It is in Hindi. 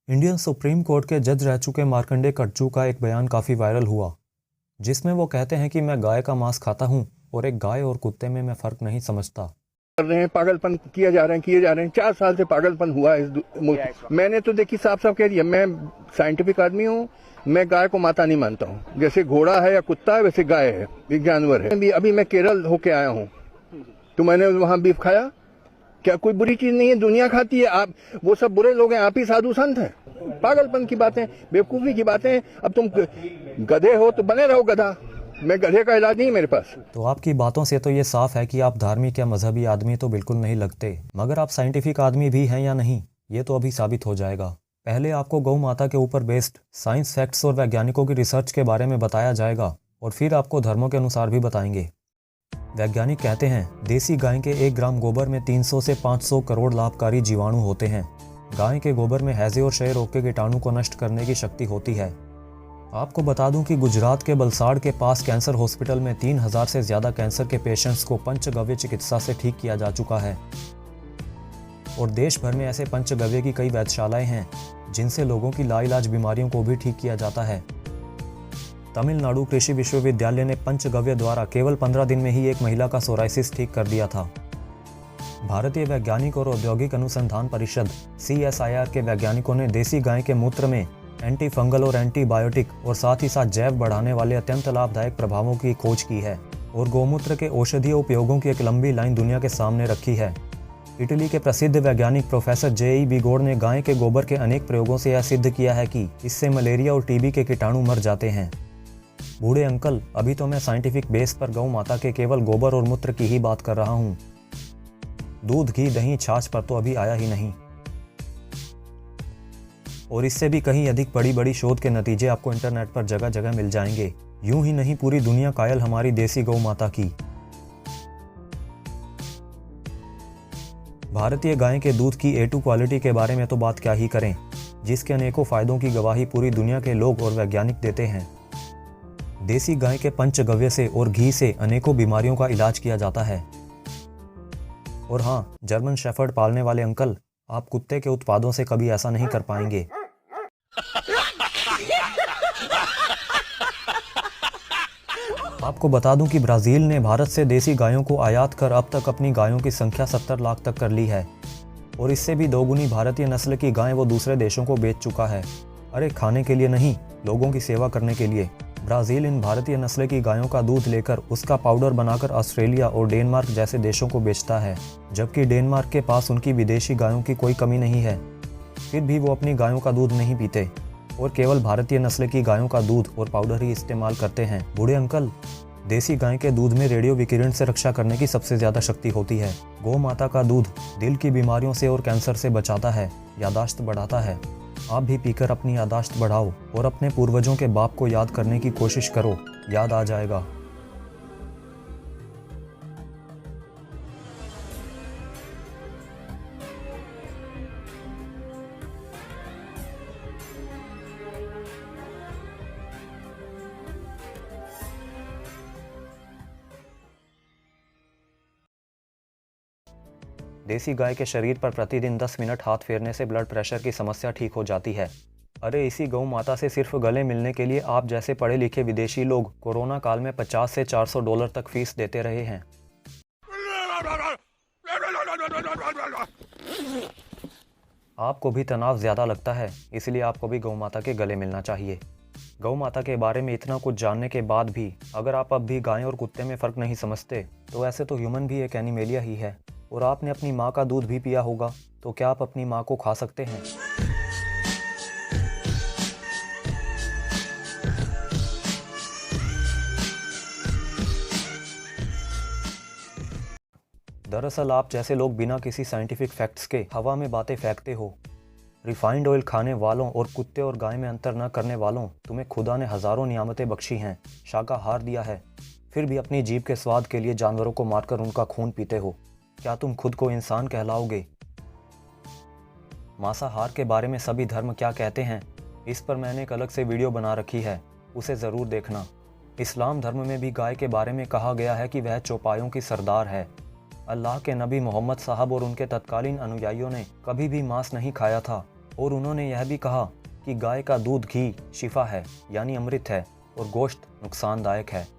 इंडियन सुप्रीम कोर्ट के जज रह चुके मार्कंडे कटजू का एक बयान काफ़ी वायरल हुआ, जिसमें वो कहते हैं कि मैं गाय का मांस खाता हूं और एक गाय और कुत्ते में मैं फ़र्क नहीं समझता। कर रहे हैं, पागलपन किए जा रहे हैं 4 साल से पागलपन हुआ है इस मुल्क। मैंने तो देखी साफ साफ कह दिया, मैं साइंटिफिक आदमी हूँ, मैं गाय को माता नहीं मानता हूँ। जैसे घोड़ा है या कुत्ता है वैसे गाय है, एक जानवर है। अभी मैं केरल होके आया हूँ, तो मैंने वहां बीफ खाया। क्या कोई बुरी चीज नहीं है? दुनिया खाती है। आप वो सब बुरे लोग हैं, आप ही साधु संत हैं। पागलपन की बातें, बेवकूफी की बातें। अब तुम गधे हो तो बने रहो गधा। मैं गधे का इलाज नहीं मेरे पास। तो आपकी बातों से तो ये साफ है कि आप धार्मिक या मजहबी आदमी तो बिल्कुल नहीं लगते, मगर आप साइंटिफिक आदमी भी हैं या नहीं, ये तो अभी साबित हो जाएगा। पहले आपको गौ माता के ऊपर बेस्ड साइंस फैक्ट्स और वैज्ञानिकों की रिसर्च के बारे में बताया जाएगा, और फिर आपको धर्मों के अनुसार भी बताएंगे। वैज्ञानिक कहते हैं देसी गाय के 1 ग्राम गोबर में 300 से 500 करोड़ लाभकारी जीवाणु होते हैं। गाय के गोबर में हैजे और क्षय रोग के कीटाणु को नष्ट करने की शक्ति होती है। आपको बता दूं कि गुजरात के बलसाड़ के पास कैंसर हॉस्पिटल में 3000 से ज़्यादा कैंसर के पेशेंट्स को पंचगव्य चिकित्सा से ठीक किया जा चुका है, और देश भर में ऐसे पंचगव्य की कई वैधशालाएं हैं जिनसे लोगों की लाइलाज बीमारियों को भी ठीक किया जाता है। तमिलनाडु कृषि विश्वविद्यालय ने पंचगव्य द्वारा केवल 15 दिन में ही एक महिला का सोराइसिस ठीक कर दिया था। भारतीय वैज्ञानिक और औद्योगिक अनुसंधान परिषद CSIR के वैज्ञानिकों ने देसी गाय के मूत्र में एंटी फंगल और एंटीबायोटिक और साथ ही साथ जैव बढ़ाने वाले अत्यंत लाभदायक प्रभावों की खोज की है, और गौमूत्र के औषधीय उपयोगों की एक लंबी लाइन दुनिया के सामने रखी है। इटली के प्रसिद्ध वैज्ञानिक प्रोफेसर J.E. बिगोड़ ने गाय के गोबर के अनेक प्रयोगों से यह सिद्ध किया है कि इससे मलेरिया और TB के कीटाणु मर जाते हैं। बूढ़े अंकल, अभी तो मैं साइंटिफिक बेस पर गौ माता के केवल गोबर और मूत्र की ही बात कर रहा हूँ। दूध, घी, दही, छाछ पर तो अभी आया ही नहीं। और इससे भी कहीं अधिक बड़ी बड़ी शोध के नतीजे आपको इंटरनेट पर जगह जगह मिल जाएंगे। यूं ही नहीं, पूरी दुनिया कायल हमारी देसी गौ माता की। भारतीय गाय के दूध की A2 क्वालिटी के बारे में तो बात क्या ही करें, जिसके अनेकों फायदों की गवाही पूरी दुनिया के लोग और वैज्ञानिक देते हैं। देसी गाय के पंचगव्य से और घी से अनेकों बीमारियों का इलाज किया जाता है। और हाँ, जर्मन शेफर्ड पालने वाले अंकल, आप कुत्ते के उत्पादों से कभी ऐसा नहीं कर पाएंगे। आपको बता दूं कि ब्राज़ील ने भारत से देसी गायों को आयात कर अब तक अपनी गायों की संख्या 70 लाख तक कर ली है, और इससे भी दोगुनी भारतीय नस्ल की गाय वो दूसरे देशों को बेच चुका है। अरे खाने के लिए नहीं, लोगों की सेवा करने के लिए। ब्राज़ील इन भारतीय नस्ल की गायों का दूध लेकर उसका पाउडर बनाकर ऑस्ट्रेलिया और डेनमार्क जैसे देशों को बेचता है, जबकि डेनमार्क के पास उनकी विदेशी गायों की कोई कमी नहीं है। फिर भी वो अपनी गायों का दूध नहीं पीते और केवल भारतीय नस्ल की गायों का दूध और पाउडर ही इस्तेमाल करते हैं। बूढ़े अंकल, देसी गाय के दूध में रेडियो विकिरण से रक्षा करने की सबसे ज़्यादा शक्ति होती है। गौ माता का दूध दिल की बीमारियों से और कैंसर से बचाता है, यादाश्त बढ़ाता है। आप भी पीकर अपनी यादाश्त बढ़ाओ और अपने पूर्वजों के बाप को याद करने की कोशिश करो, याद आ जाएगा। देसी गाय के शरीर पर प्रतिदिन 10 मिनट हाथ फेरने से ब्लड प्रेशर की समस्या ठीक हो जाती है। अरे इसी गौ माता से सिर्फ गले मिलने के लिए आप जैसे पढ़े लिखे विदेशी लोग कोरोना काल में 50 से $400 तक फीस देते रहे हैं। आपको भी तनाव ज़्यादा लगता है, इसलिए आपको भी गौ माता के गले मिलना चाहिए। गौ माता के बारे में इतना कुछ जानने के बाद भी अगर आप अब भी गाय और कुत्ते में फ़र्क नहीं समझते, तो ऐसे तो ह्यूमन भी एक एनिमेलिया ही है। और आपने अपनी माँ का दूध भी पिया होगा, तो क्या आप अपनी माँ को खा सकते हैं? दरअसल आप जैसे लोग बिना किसी साइंटिफिक फैक्ट्स के हवा में बातें फेंकते हो। रिफाइंड ऑयल खाने वालों और कुत्ते और गाय में अंतर न करने वालों, तुम्हें खुदा ने हज़ारों नियामतें बख्शी हैं, शाकाहार दिया है, फिर भी अपनी जीभ के स्वाद के लिए जानवरों को मारकर उनका खून पीते हो। क्या तुम खुद को इंसान कहलाओगे? मांसाहार के बारे में सभी धर्म क्या कहते हैं, इस पर मैंने एक अलग से वीडियो बना रखी है, उसे ज़रूर देखना। इस्लाम धर्म में भी गाय के बारे में कहा गया है कि वह चौपायों की सरदार है। अल्लाह के नबी मोहम्मद साहब और उनके तत्कालीन अनुयायियों ने कभी भी मांस नहीं खाया था, और उन्होंने यह भी कहा कि गाय का दूध घी शिफा है यानी अमृत है और गोश्त नुकसानदायक है।